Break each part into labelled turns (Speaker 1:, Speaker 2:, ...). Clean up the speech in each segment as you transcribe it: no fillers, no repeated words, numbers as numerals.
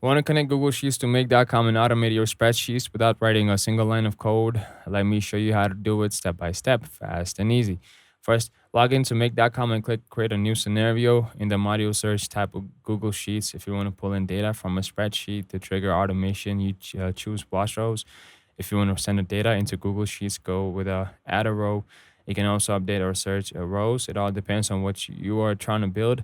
Speaker 1: Want to connect Google Sheets to Make.com and automate your spreadsheets without writing a single line of code? Let me show you how to do it step by step, fast and easy. First, log into Make.com and click Create a new scenario. In the module search, type of Google Sheets. If you want to pull in data from a spreadsheet to trigger automation, you choose wash rows. If you want to send the data into Google Sheets, go with add a row. You can also update or search rows. It all depends on what you are trying to build.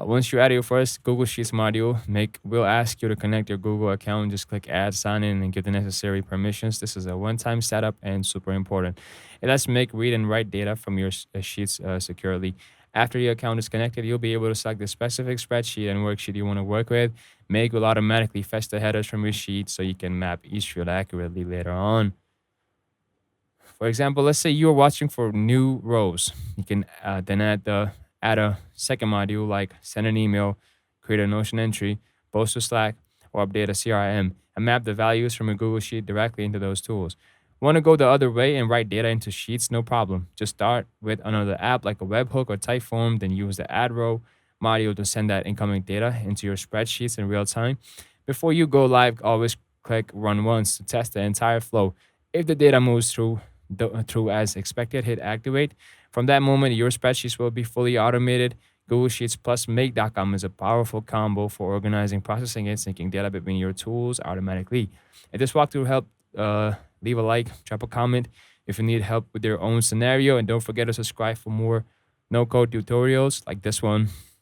Speaker 1: Once you add your first Google Sheets module, Make will ask you to connect your Google account. Just click Add, sign in, and give the necessary permissions. This is a one-time setup and super important. It lets Make read and write data from your sheets securely. After your account is connected, you'll be able to select the specific spreadsheet and worksheet you want to work with. Make will automatically fetch the headers from your sheet so you can map each field accurately later on. For example, let's say you're watching for new rows. You can then add a second module like send an email, create a Notion entry, post to Slack, or update a CRM, and map the values from a Google Sheet directly into those tools. Want to go the other way and write data into Sheets? No problem. Just start with another app like a webhook or Typeform, then use the add row module to send that incoming data into your spreadsheets in real time. Before you go live, always click run once to test the entire flow. If the data moves through as expected, hit activate. From that moment, your spreadsheets will be fully automated. Google Sheets plus Make.com is a powerful combo for organizing, processing, and syncing data between your tools automatically. If this walkthrough helped, leave a like, drop a comment if you need help with your own scenario, and don't forget to subscribe for more no code tutorials like this one.